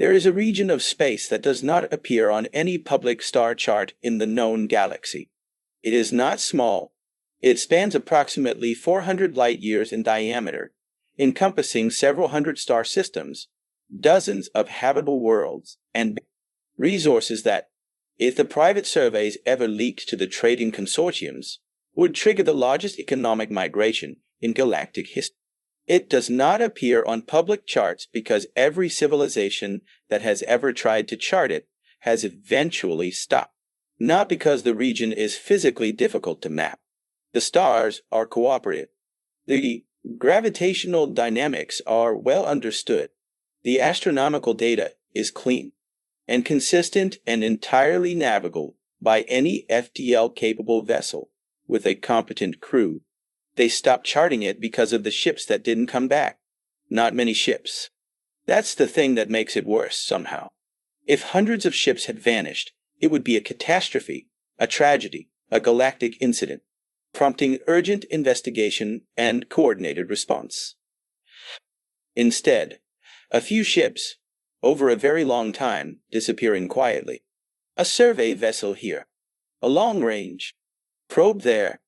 There is a region of space that does not appear on any public star chart in the known galaxy. It is not small. It spans approximately 400 light-years in diameter, encompassing several hundred star systems, dozens of habitable worlds, and resources that, if the private surveys ever leaked to the trading consortiums, would trigger the largest economic migration in galactic history. It does not appear on public charts because every civilization that has ever tried to chart it has eventually stopped. Not because the region is physically difficult to map. The stars are cooperative. The gravitational dynamics are well understood. The astronomical data is clean and consistent and entirely navigable by any FTL-capable vessel with a competent crew. They stopped charting it because of the ships that didn't come back. Not many ships. That's the thing that makes it worse somehow. If hundreds of ships had vanished, it would be a catastrophe, a tragedy, a galactic incident, prompting urgent investigation and coordinated response. Instead, a few ships, over a very long time, disappearing quietly. A survey vessel here, a long-range probe there,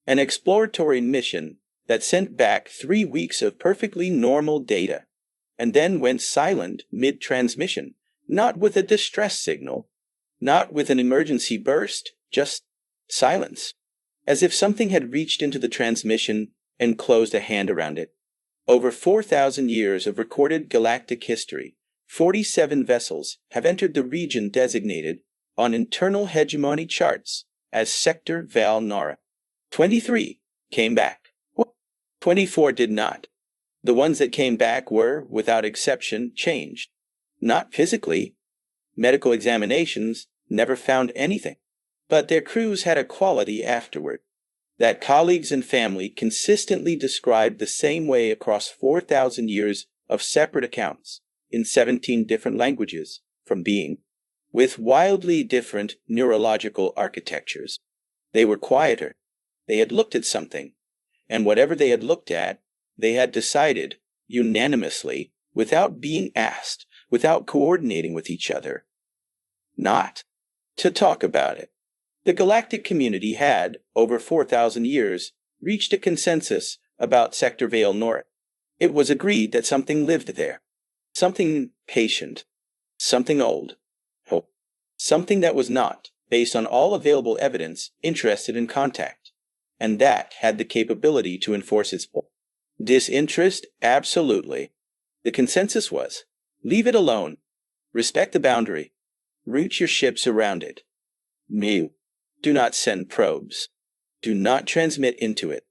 an exploratory mission that sent back 3 weeks of perfectly normal data, and then went silent mid-transmission, not with a distress signal, not with an emergency burst, just silence, as if something had reached into the transmission and closed a hand around it. Over 4,000 years of recorded galactic history, 47 vessels have entered the region designated on internal hegemony charts as Sector Vael-Norath. 23 came back. 24 did not. The ones that came back were, without exception, changed. Not physically. Medical examinations never found anything. But their crews had a quality afterward that colleagues and family consistently described the same way across 4,000 years of separate accounts in 17 different languages from being, with wildly different neurological architectures. They were quieter. They had looked at something, and whatever they had looked at, they had decided, unanimously, without being asked, without coordinating with each other, not to talk about it. The galactic community had, over 4,000 years, reached a consensus about Sector Vael-Norath. It was agreed that something lived there, something patient, something old, something that was not, based on all available evidence, interested in contact, and that had the capability to enforce its disinterest. Absolutely. The consensus was, leave it alone, respect the boundary, route your ships around it. Do not send probes. Do not transmit into it.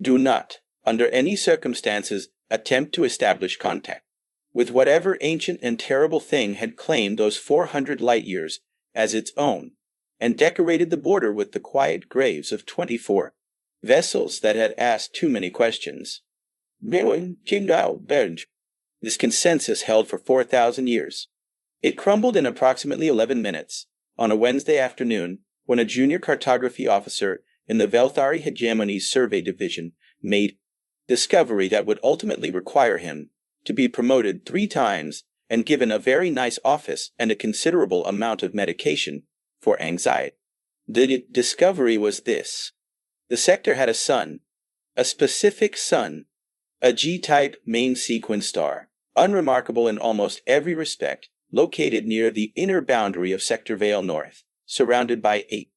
Do not, under any circumstances, attempt to establish contact with whatever ancient and terrible thing had claimed those 400 light-years as its own and decorated the border with the quiet graves of 24 vessels that had asked too many questions. This consensus held for 4,000 years. It crumbled in approximately 11 minutes on a Wednesday afternoon when a junior cartography officer in the Velthari Hegemony's survey division made discovery that would ultimately require him to be promoted 3 times and given a very nice office and a considerable amount of medication for anxiety. The discovery was this. The sector had a sun, a specific sun, a G-type main sequence star, unremarkable in almost every respect, located near the inner boundary of Sector Vael-Norath, surrounded by 8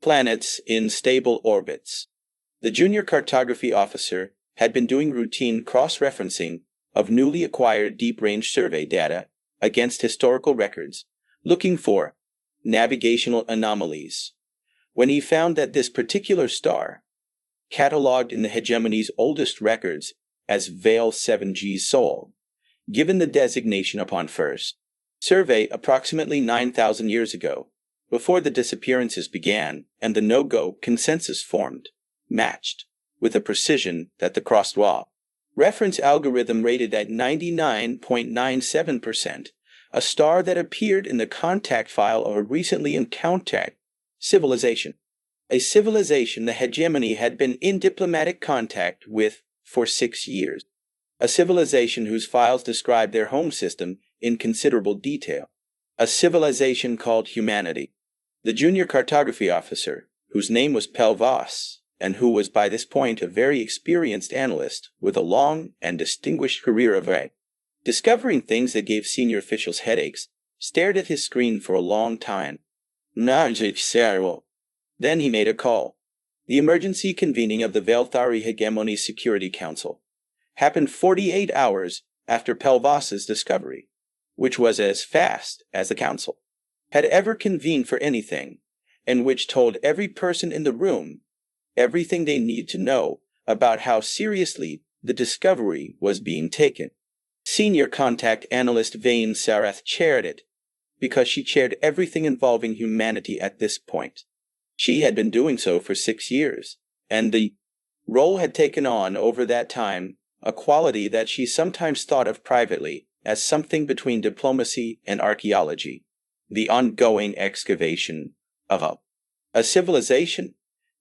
planets in stable orbits. The junior cartography officer had been doing routine cross-referencing of newly acquired deep-range survey data against historical records, looking for navigational anomalies, when he found that this particular star, catalogued in the hegemony's oldest records as Vael 7G Sol, given the designation upon first survey approximately 9,000 years ago, before the disappearances began and the no-go consensus formed, matched, with a precision that the crosswalk reference algorithm rated at 99.97%, a star that appeared in the contact file of a recently encountered civilization. A civilization the hegemony had been in diplomatic contact with for 6 years. A civilization whose files described their home system in considerable detail. A civilization called humanity. The junior cartography officer, whose name was Pelvas, and who was by this point a very experienced analyst with a long and distinguished career of discovering things that gave senior officials headaches, stared at his screen for a long time. Then he made a call. The emergency convening of the Vael-Norath Hegemony Security Council happened 48 hours after Pelvas's discovery, which was as fast as the council had ever convened for anything, and which told every person in the room everything they needed to know about how seriously the discovery was being taken. Senior contact analyst Vael-Norath chaired it, because she chaired everything involving humanity at this point. She had been doing so for 6 years, and the role had taken on over that time a quality that she sometimes thought of privately as something between diplomacy and archaeology, the ongoing excavation of a civilization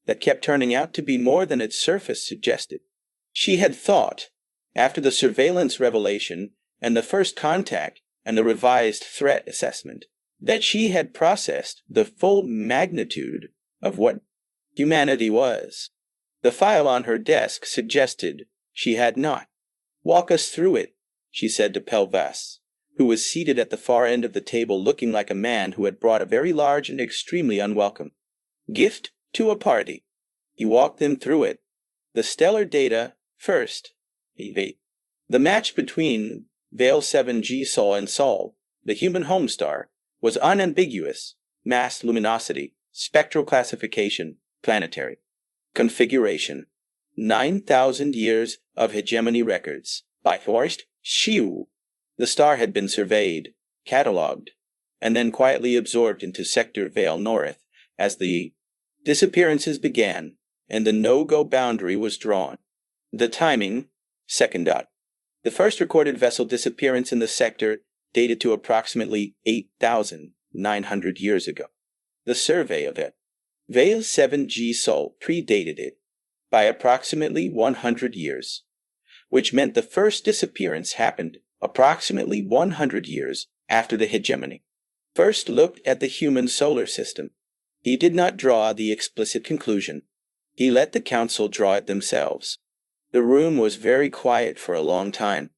that kept turning out to be more than its surface suggested. She had thought, after the surveillance revelation and the first contact and the revised threat assessment, that she had processed the full magnitude of what humanity was. The file on her desk suggested she had not. "Walk us through it," she said to Pelvas, who was seated at the far end of the table looking like a man who had brought a very large and extremely unwelcome gift to a party. He walked them through it. The stellar data first. The match between Vael 7G Sol and Sol, the human home star, was unambiguous. Mass luminosity, spectral classification, planetary configuration. 9,000 years of hegemony records. By Horst Schiu. The star had been surveyed, catalogued, and then quietly absorbed into Sector Vael-Norath as the disappearances began and the no-go boundary was drawn. The timing, second dot. The first recorded vessel disappearance in the sector dated to approximately 8,900 years ago. The survey of it, Vael 7G Sol, predated it by approximately 100 years, which meant the first disappearance happened approximately 100 years after the hegemony first looked at the human solar system. He did not draw the explicit conclusion. He let the council draw it themselves. The room was very quiet for a long time.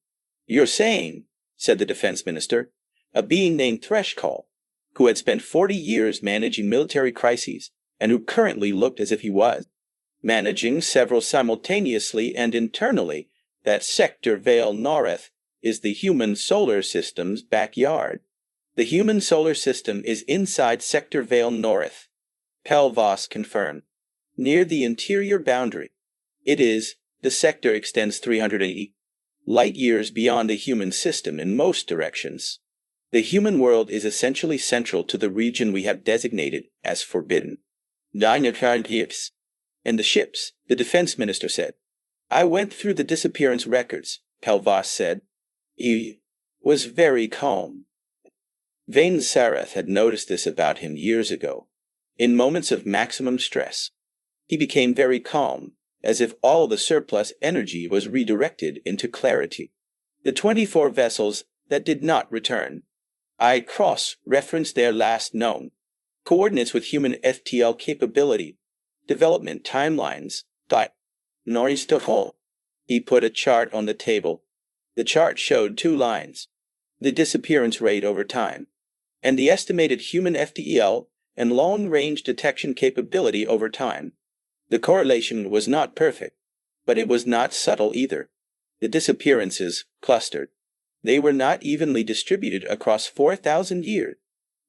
"You're saying," said the defense minister, a being named Threscall, who had spent 40 years managing military crises and who currently looked as if he was managing several simultaneously and internally, that Sector Vael-Norath is the human solar system's backyard. The human solar system is inside Sector Vael-Norath, Pelvas confirmed, near the interior boundary. It is, the sector extends 380 light-years beyond the human system in most directions. The human world is essentially central to the region we have designated as forbidden. And the ships, the defense minister said. "I went through the disappearance records," Pelvas said. He was very calm. Vael-Norath had noticed this about him years ago. In moments of maximum stress, he became very calm, as if all the surplus energy was redirected into clarity. The 24 vessels that did not return. I cross-referenced their last known coordinates with human FTL capability, development timelines. He put a chart on the table. The chart showed 2 lines, the disappearance rate over time, and the estimated human FTL and long-range detection capability over time. The correlation was not perfect, but it was not subtle either. The disappearances clustered. They were not evenly distributed across 4,000 years.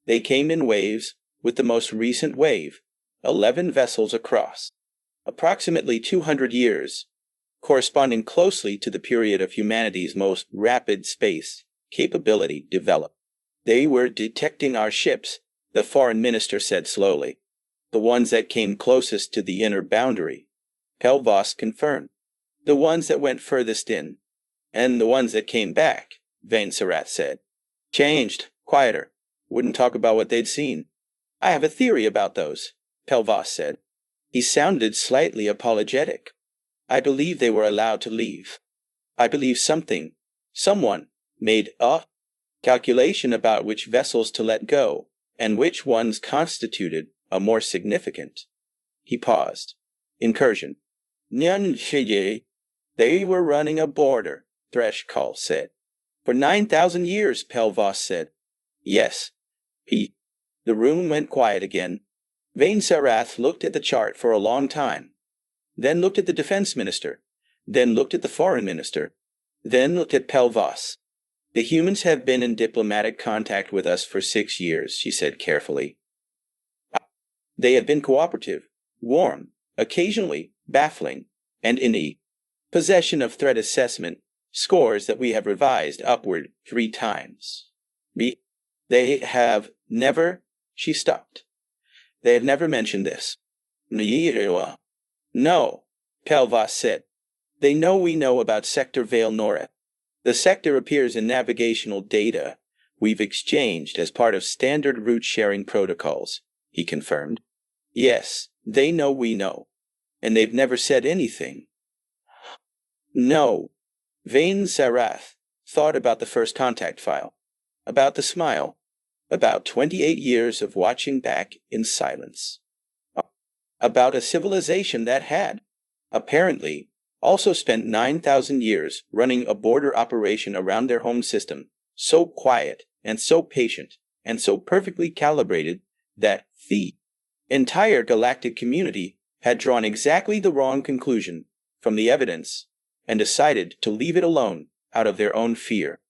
They came in waves, with the most recent wave, 11 vessels across, approximately 200 years, corresponding closely to the period of humanity's most rapid space capability developed. "They were detecting our ships," the foreign minister said slowly. "The ones that came closest to the inner boundary," Pelvas confirmed. "The ones that went furthest in. And the ones that came back," Vael-Norath said. "Changed, quieter, wouldn't talk about what they'd seen." "I have a theory about those," Pelvas said. He sounded slightly apologetic. "I believe they were allowed to leave. I believe someone made a calculation about which vessels to let go, and which ones constituted a more significant. He paused. Incursion. Nyan Shige. They were running a border, Thresh-Call said. For 9,000 years, Pelvas said. Yes. He. The room went quiet again. Vael-Norath looked at the chart for a long time. Then looked at the defense minister. Then looked at the foreign minister. Then looked at Pelvas. The humans have been in diplomatic contact with us for 6 years, she said carefully. They have been cooperative, warm, occasionally baffling, and in the possession of threat assessment scores that we have revised upward 3 times. They have never, she stopped. They have never mentioned this. No, Pelvas said. They know we know about Sector Vael-Norath. The sector appears in navigational data we've exchanged as part of standard route sharing protocols, he confirmed. Yes, they know we know. And they've never said anything. No. Vael-Norath thought about the first contact file, about the smile, about 28 years of watching back in silence, about a civilization that had, apparently, also spent 9,000 years running a border operation around their home system, so quiet and so patient and so perfectly calibrated that the entire galactic community had drawn exactly the wrong conclusion from the evidence and decided to leave it alone out of their own fear.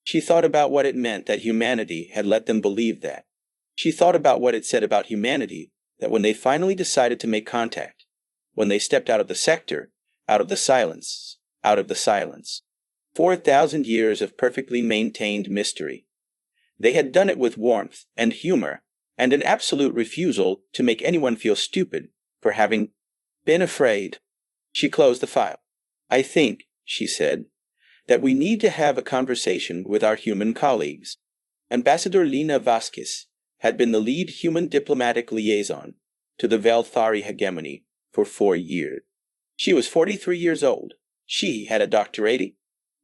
She thought about what it meant that humanity had let them believe that. She thought about what it said about humanity that when they finally decided to make contact, when they stepped out of the sector, out of the silence, 4,000 years of perfectly maintained mystery. They had done it with warmth and humor and an absolute refusal to make anyone feel stupid for having been afraid. She closed the file. I think, she said, that we need to have a conversation with our human colleagues. Ambassador Lena Vasquez had been the lead human diplomatic liaison to the Valthari hegemony for 4 years. She was 43 years old. She had a doctorate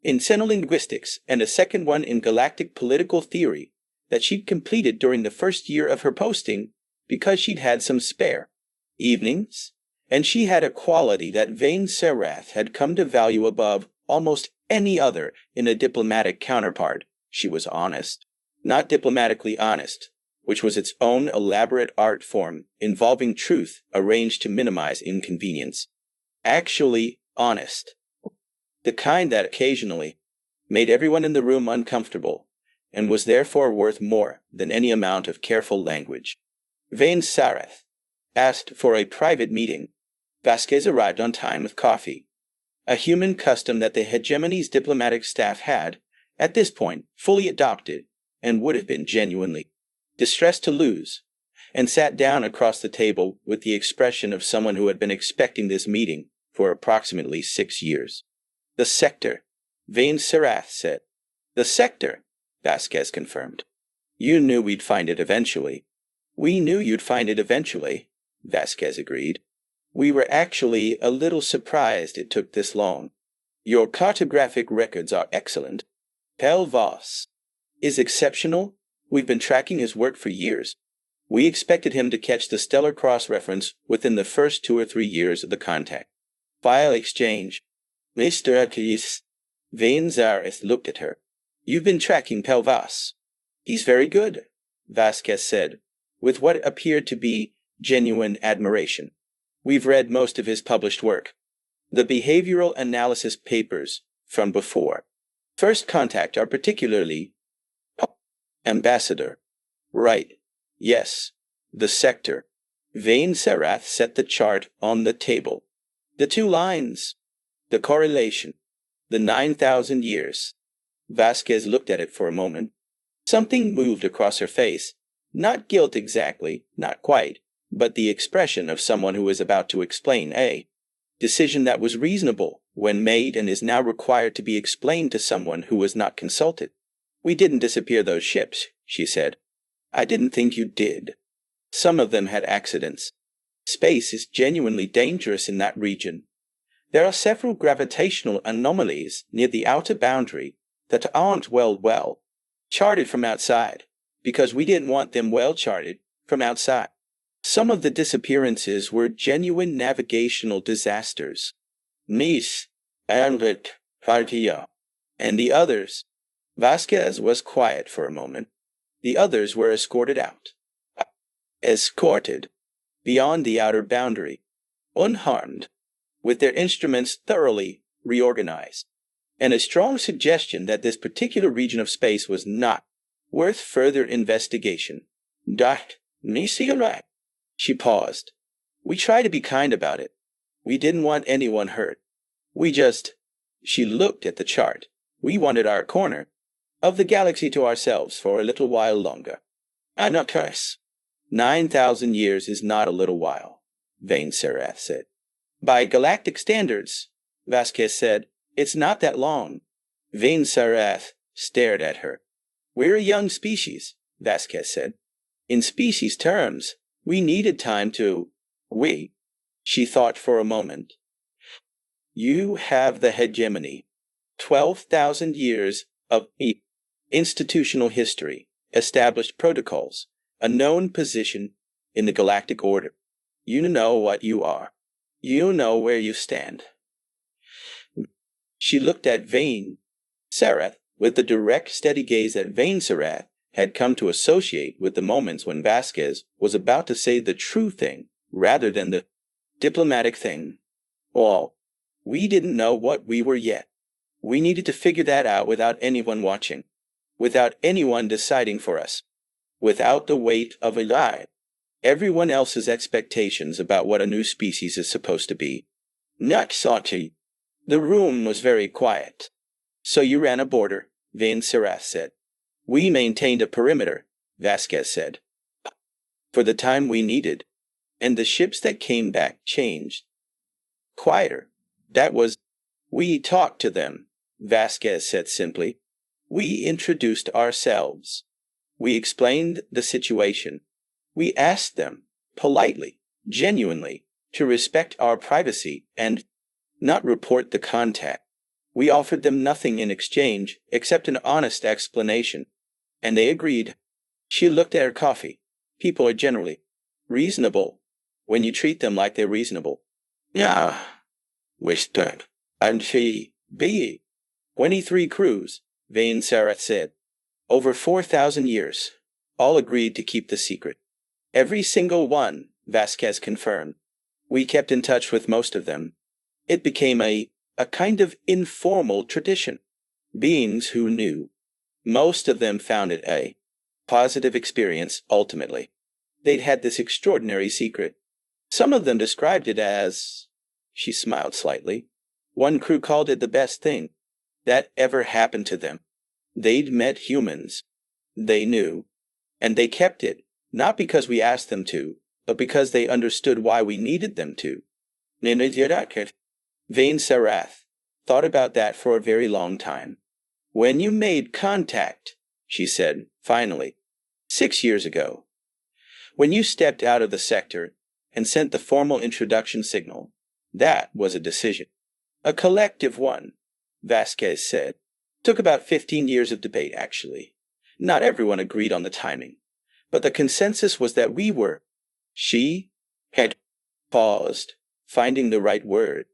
in xenolinguistics and a second one in galactic political theory that she'd completed during the first year of her posting because she'd had some spare evenings, and she had a quality that Vael-Norath had come to value above almost any other in a diplomatic counterpart. She was honest. Not diplomatically honest, which was its own elaborate art form involving truth arranged to minimize inconvenience. Actually honest. The kind that occasionally made everyone in the room uncomfortable and was therefore worth more than any amount of careful language. Vael-Norath asked for a private meeting. Vasquez arrived on time with coffee, a human custom that the hegemony's diplomatic staff had, at this point, fully adopted and would have been genuinely distressed to lose, and sat down across the table with the expression of someone who had been expecting this meeting for approximately 6 years. The sector, Vael-Norath said. The sector, Vasquez confirmed. You knew we'd find it eventually. We knew you'd find it eventually, Vasquez agreed. We were actually a little surprised it took this long. Your cartographic records are excellent. Pelvas is exceptional. We've been tracking his work for years. We expected him to catch the stellar cross-reference within the first 2 or 3 years of the contact. File exchange. Mr. Akis. Vael-Norath looked at her. You've been tracking Pelvas. He's very good, Vasquez said, with what appeared to be genuine admiration. We've read most of his published work. The behavioral analysis papers from before first contact are particularly Ambassador. Right. Yes. The sector. Vael-Norath set the chart on the table. The 2 lines. The correlation. The 9,000 years. Vasquez looked at it for a moment. Something moved across her face. Not guilt exactly, not quite, but the expression of someone who is about to explain a decision that was reasonable when made and is now required to be explained to someone who was not consulted. We didn't disappear those ships, she said. I didn't think you did. Some of them had accidents. Space is genuinely dangerous in that region. There are several gravitational anomalies near the outer boundary that aren't well. Charted from outside, because we didn't want them well charted from outside. Some of the disappearances were genuine navigational disasters. Nice, Ambit, Partio, and the others. Vasquez was quiet for a moment. The others were escorted out. Escorted beyond the outer boundary, unharmed, with their instruments thoroughly reorganized, and a strong suggestion that this particular region of space was not worth further investigation. Dot, me see you right. She paused. We tried to be kind about it. We didn't want anyone hurt. She looked at the chart. We wanted our corner of the galaxy to ourselves for a little while longer. I'm not curse. 9,000 years is not a little while, Vael-Norath said. By galactic standards, Vasquez said, it's not that long. Vael-Norath stared at her. We're a young species, Vasquez said. In species terms, we needed time to... She thought for a moment. You have the hegemony. 12,000 years of institutional history, established protocols, a known position in the galactic order. You know what you are. You know where you stand. She looked at Vael-Norath with the direct, steady gaze that Vael-Norath had come to associate with the moments when Vasquez was about to say the true thing rather than the diplomatic thing. Well, we didn't know what we were yet. We needed to figure that out without anyone watching, without anyone deciding for us, without the weight of a lie. Everyone else's expectations about what a new species is supposed to be. Not salty. The room was very quiet. So you ran a border, Vael-Norath said. We maintained a perimeter, Vasquez said. For the time we needed. And the ships that came back changed. Quieter. That was... We talked to them, Vasquez said simply. We introduced ourselves. We explained the situation. We asked them, politely, genuinely, to respect our privacy and not report the contact. We offered them nothing in exchange except an honest explanation. And they agreed. She looked at her coffee. People are generally reasonable when you treat them like they're reasonable. Yeah, whispered. And she, 23 crews, Vael-Norath said. Over 4,000 years. All agreed to keep the secret. Every single one, Vasquez confirmed. We kept in touch with most of them. It became a kind of informal tradition. Beings who knew. Most of them found it a positive experience, ultimately. They'd had this extraordinary secret. Some of them described it as... She smiled slightly. One crew called it the best thing that ever happened to them. They'd met humans. They knew. And they kept it, not because we asked them to, but because they understood why we needed them to. Vael-Norath thought about that for a very long time. When you made contact, she said, finally, 6 years ago, when you stepped out of the sector and sent the formal introduction signal, that was a decision. A collective one, Vasquez said. Took about 15 years of debate, actually. Not everyone agreed on the timing, but the consensus was that we were. She had paused, finding the right word.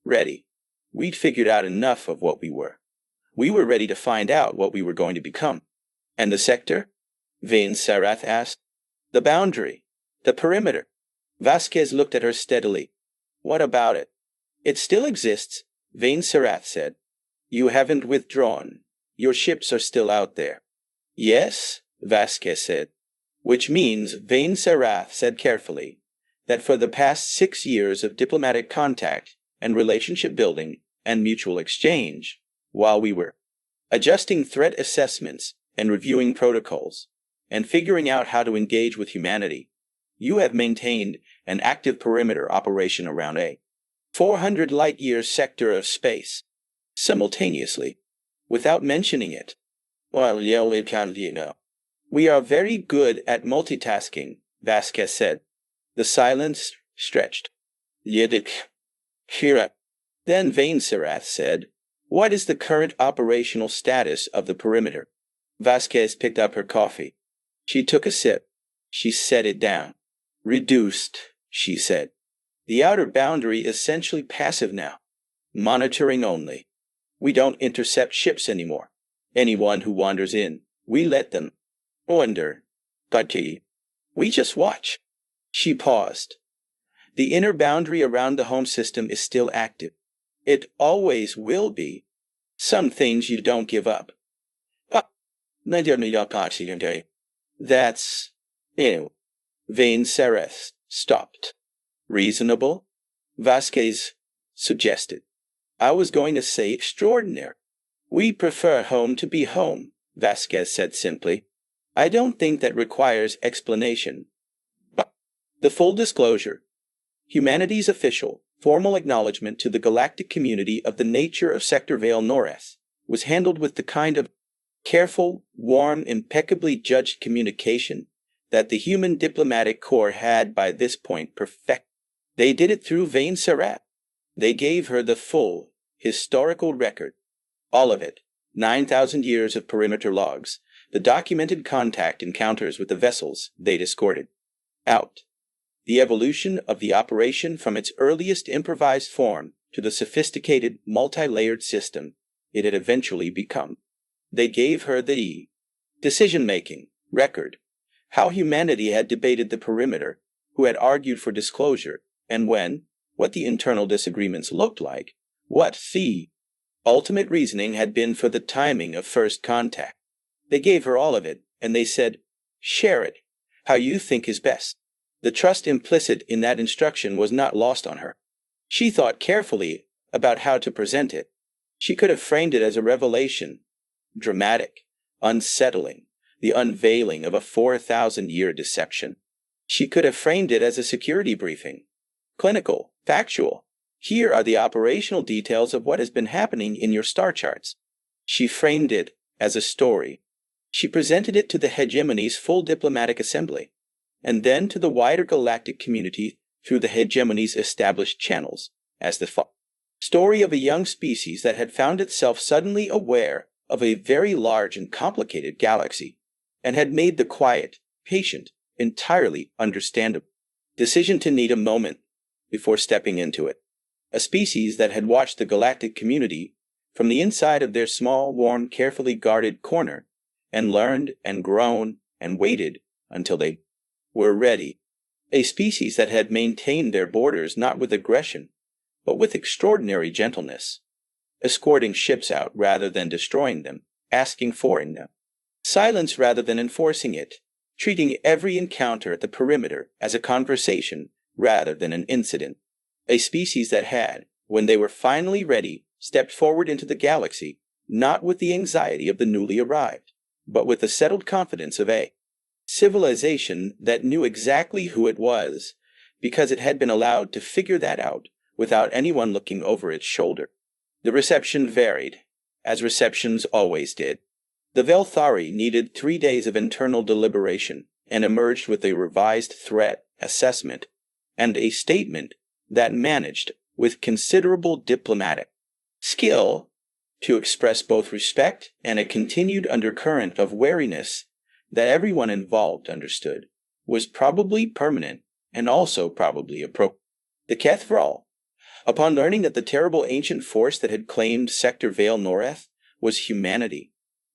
Ready. We'd figured out enough of what we were. We were ready to find out what we were going to become. And the sector? Vael-Norath asked. The boundary. The perimeter. Vasquez looked at her steadily. What about it? It still exists, Vael-Norath said. You haven't withdrawn. Your ships are still out there. Yes, Vasquez said. Which means, Vael-Norath said carefully, that for the past 6 years of diplomatic contact and relationship building and mutual exchange, while we were adjusting threat assessments and reviewing protocols and figuring out how to engage with humanity, you have maintained an active perimeter operation around a 400 light-year sector of space, simultaneously, without mentioning it. Well, we are very good at multitasking, Vasquez said. The silence stretched. Then Vael-Norath said, what is the current operational status of the perimeter? Vasquez picked up her coffee. She took a sip. She set it down. Reduced, she said. The outer boundary is essentially passive now. Monitoring only. We don't intercept ships anymore. Anyone who wanders in, we let them wander. But we just watch. She paused. The inner boundary around the home system is still active. It always will be. Some things you don't give up. That's, Vael-Norath stopped. Reasonable? Vasquez suggested. I was going to say extraordinary. We prefer home to be home, Vasquez said simply. I don't think that requires explanation. The full disclosure. Humanity's official, formal acknowledgement to the galactic community of the nature of Sector Vael-Norath was handled with the kind of careful, warm, impeccably judged communication that the human diplomatic corps had by this point perfected. They did it through Vael-Norath. They gave her the full, historical record. All of it. 9,000 years of perimeter logs. The documented contact encounters with the vessels they'd escorted out. The evolution of the operation from its earliest improvised form to the sophisticated, multi-layered system it had eventually become. They gave her the decision-making record. How humanity had debated the perimeter, who had argued for disclosure, and when, what the internal disagreements looked like, what the ultimate reasoning had been for the timing of first contact. They gave her all of it, and they said, share it, how you think is best. The trust implicit in that instruction was not lost on her. She thought carefully about how to present it. She could have framed it as a revelation, dramatic, unsettling, the unveiling of a 4,000-year deception. She could have framed it as a security briefing, clinical, factual. Here are the operational details of what has been happening in your star charts. She framed it as a story. She presented it to the hegemony's full diplomatic assembly, and then to the wider galactic community through the hegemony's established channels, as the story of a young species that had found itself suddenly aware of a very large and complicated galaxy, and had made the quiet, patient, entirely understandable decision to need a moment before stepping into it. A species that had watched the galactic community from the inside of their small, warm, carefully guarded corner, and learned and grown and waited until they were ready. A species that had maintained their borders not with aggression, but with extraordinary gentleness, escorting ships out rather than destroying them, asking for them silence rather than enforcing it, treating every encounter at the perimeter as a conversation rather than an incident. A species that had, when they were finally ready, stepped forward into the galaxy, not with the anxiety of the newly arrived, but with the settled confidence of a civilization that knew exactly who it was, because it had been allowed to figure that out without anyone looking over its shoulder. The reception varied, as receptions always did. The Vael-Thari needed 3 days of internal deliberation and emerged with a revised threat assessment and a statement that managed, with considerable diplomatic skill, to express both respect and a continued undercurrent of wariness that everyone involved understood was probably permanent and also probably appropriate. The Kethvral, upon learning that the terrible ancient force that had claimed Sector Vael-Norath was humanity,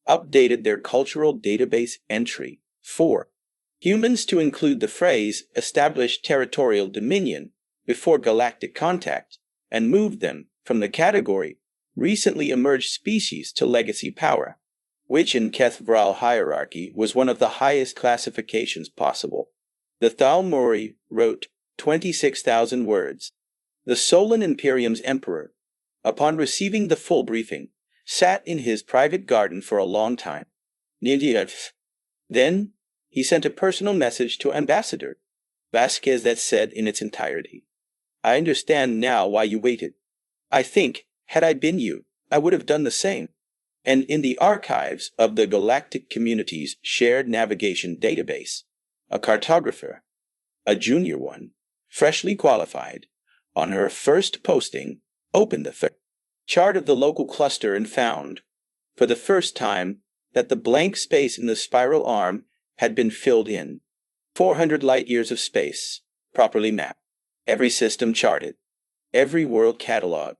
updated their cultural database entry for humans to include the phrase established territorial dominion before galactic contact, and moved them from the category recently emerged species to legacy power, which in Kethvral hierarchy was one of the highest classifications possible. The Thalmori wrote 26,000 words. The Solan Imperium's emperor, upon receiving the full briefing, sat in his private garden for a long time. Then he sent a personal message to Ambassador Vasquez that said in its entirety, I understand now why you waited. I think, had I been you, I would have done the same. And in the archives of the galactic community's shared navigation database, a cartographer, a junior one, freshly qualified, on her first posting, opened the chart of the local cluster and found, for the first time, that the blank space in the spiral arm had been filled in. 400 light-years of space, properly mapped. Every system charted. Every world catalogued.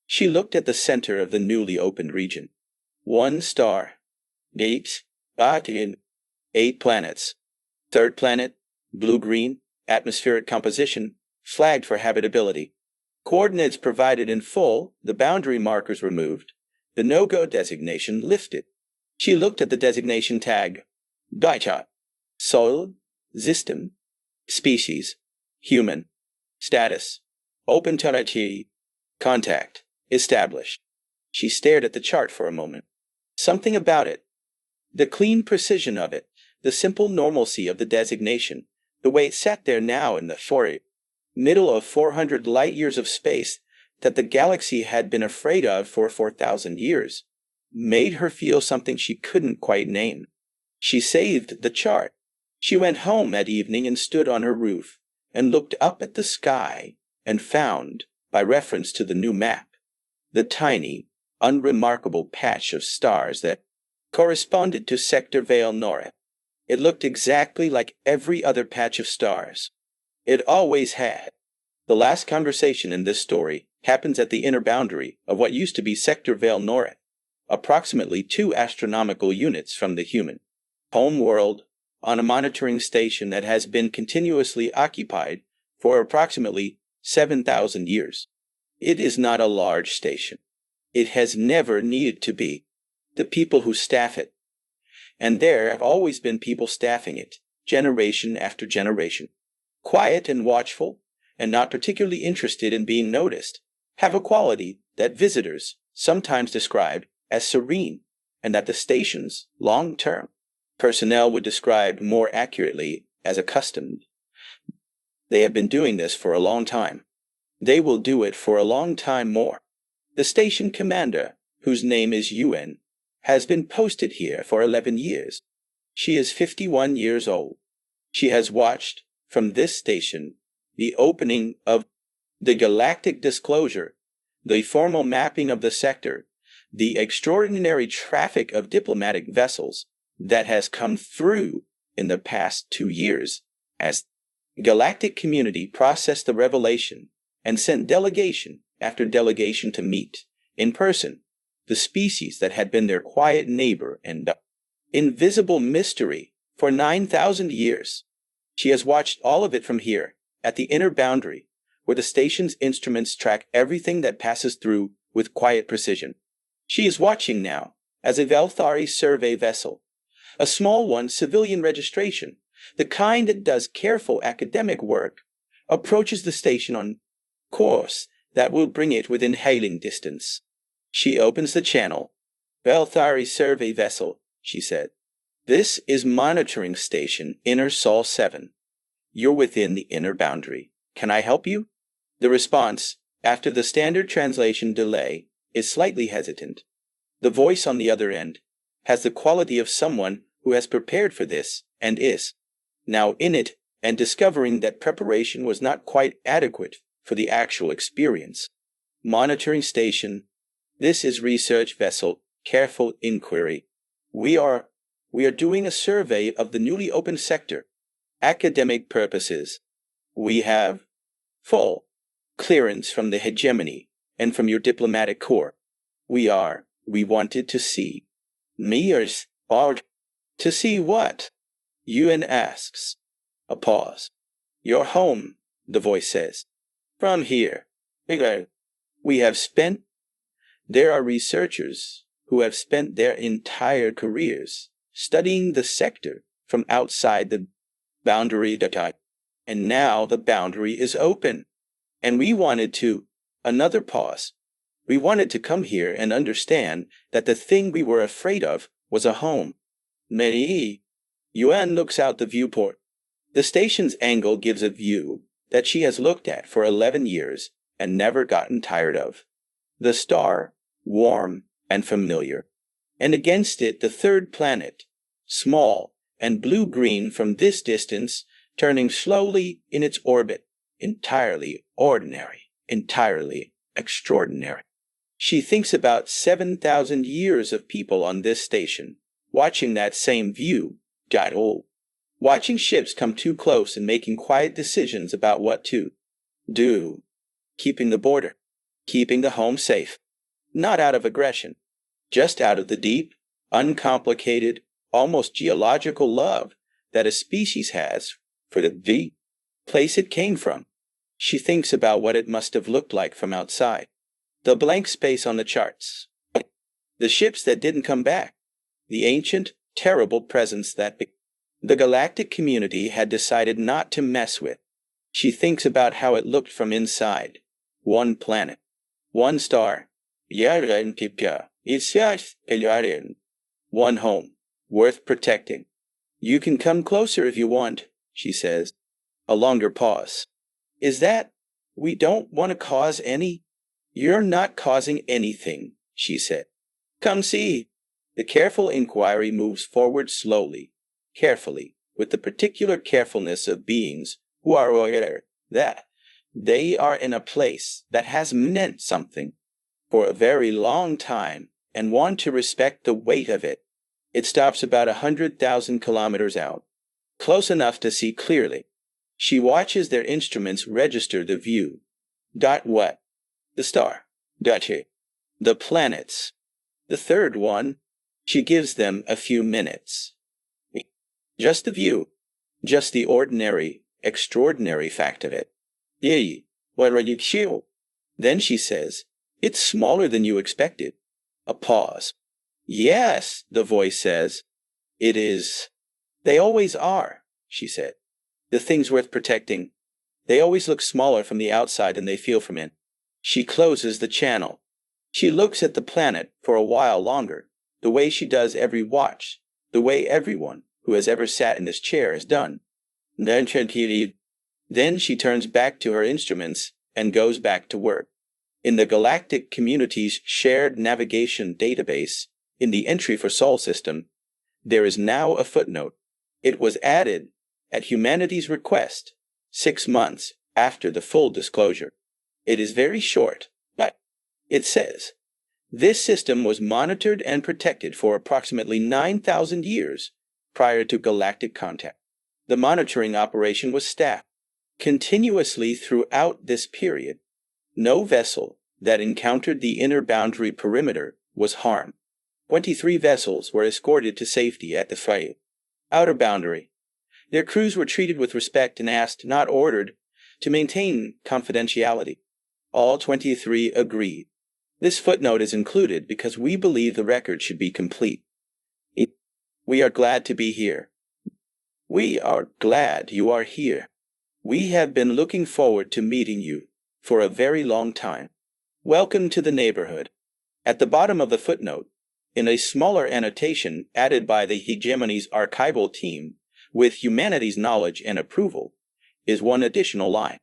She looked at the center of the newly opened region. One star. Eight. In 8 planets. Third planet, blue-green, atmospheric composition, flagged for habitability. Coordinates provided in full, the boundary markers removed, the no-go designation lifted. She looked at the designation tag. Daicha. Soil. System. Species. Human. Status. Open territory. Contact. Established. She stared at the chart for a moment. Something about it. The clean precision of it, the simple normalcy of the designation, the way it sat there now in the middle of 400 light-years of space that the galaxy had been afraid of for 4,000 years, made her feel something she couldn't quite name. She saved the chart. She went home that evening and stood on her roof and looked up at the sky and found, by reference to the new map, the tiny, unremarkable patch of stars that corresponded to Sector Vael-Norath. It looked exactly like every other patch of stars. It always had. The last conversation in this story happens at the inner boundary of what used to be Sector Vael-Norath, approximately 2 astronomical units from the human home world, on a monitoring station that has been continuously occupied for approximately 7,000 years. It is not a large station. It has never needed to be. The people who staff it, and there have always been people staffing it, generation after generation, quiet and watchful, and not particularly interested in being noticed, have a quality that visitors sometimes describe as serene, and that the station's long-term personnel would describe more accurately as accustomed. They have been doing this for a long time. They will do it for a long time more. The station commander, whose name is Yuen, has been posted here for 11 years. She is 51 years old. She has watched, from this station, the opening of the galactic disclosure, the formal mapping of the sector, the extraordinary traffic of diplomatic vessels that has come through in the past 2 years, as the galactic community processed the revelation and sent delegation after delegation to meet, in person, the species that had been their quiet neighbor and invisible mystery for 9,000 years. She has watched all of it from here, at the inner boundary, where the station's instruments track everything that passes through with quiet precision. She is watching now, as a Velthari survey vessel, a small one, civilian registration, the kind that does careful academic work, approaches the station on course that will bring it within hailing distance. She opens the channel. Velthari survey vessel, she said. This is monitoring station Inner Sol 7. You're within the inner boundary. Can I help you? The response, after the standard translation delay, is slightly hesitant. The voice on the other end has the quality of someone who has prepared for this and is now in it and discovering that preparation was not quite adequate for the actual experience. Monitoring station. This is research vessel, careful inquiry. We are doing a survey of the newly opened sector. Academic purposes. We have full clearance from the hegemony and from your diplomatic corps. We wanted to see. Mears are to see what? Yuen asks. A pause. Your home, the voice says. From here. We have spent. There are researchers who have spent their entire careers studying the sector from outside the boundary data. And now the boundary is open. And we wanted to. Another pause. We wanted to come here and understand that the thing we were afraid of was a home. Mei. Yuan looks out the viewport. The station's angle gives a view that she has looked at for 11 years and never gotten tired of. The star, warm and familiar. And against it the third planet, small and blue-green from this distance, turning slowly in its orbit, entirely ordinary, entirely extraordinary. She thinks about 7,000 years of people on this station, watching that same view. Watching ships come too close and making quiet decisions about what to do. Keeping the border. Keeping the home safe. Not out of aggression. Just out of the deep, uncomplicated, almost geological love that a species has for the place it came from. She thinks about what it must have looked like from outside. The blank space on the charts. The ships that didn't come back. The ancient, terrible presence that the galactic community had decided not to mess with. She thinks about how it looked from inside. One planet. One star. One home. Worth protecting. You can come closer if you want, she says. A longer pause. Is that, we don't want to cause any? You're not causing anything, she said. Come see. The careful inquiry moves forward slowly, carefully, with the particular carefulness of beings who are aware that they are in a place that has meant something for a very long time and want to respect the weight of it. It stops about 100,000 kilometers out, close enough to see clearly. She watches their instruments register the view. What? The star. The planets. The third one. She gives them a few minutes. Just the view. Just the ordinary, extraordinary fact of it. Then she says, it's smaller than you expected. A pause. Yes, the voice says. It is. They always are, she said. The things worth protecting. They always look smaller from the outside than they feel from in. She closes the channel. She looks at the planet for a while longer, the way she does every watch, the way everyone who has ever sat in this chair has done. Then she turns back to her instruments and goes back to work. In the galactic community's shared navigation database, in the entry for Sol system, there is now a footnote. It was added at humanity's request 6 months after the full disclosure. It is very short, but it says, this system was monitored and protected for approximately 9,000 years prior to galactic contact. The monitoring operation was staffed continuously throughout this period. No vessel that encountered the inner boundary perimeter was harmed. 23 vessels were escorted to safety at the outer boundary. Their crews were treated with respect and asked, not ordered, to maintain confidentiality. All 23 agreed. This footnote is included because we believe the record should be complete. We are glad to be here. We are glad you are here. We have been looking forward to meeting you for a very long time. Welcome to the neighborhood. At the bottom of the footnote, in a smaller annotation added by the Hegemony's archival team, with humanity's knowledge and approval, is one additional line.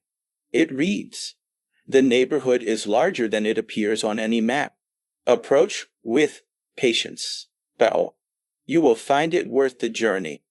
It reads, the neighborhood is larger than it appears on any map. Approach with patience. You will find it worth the journey.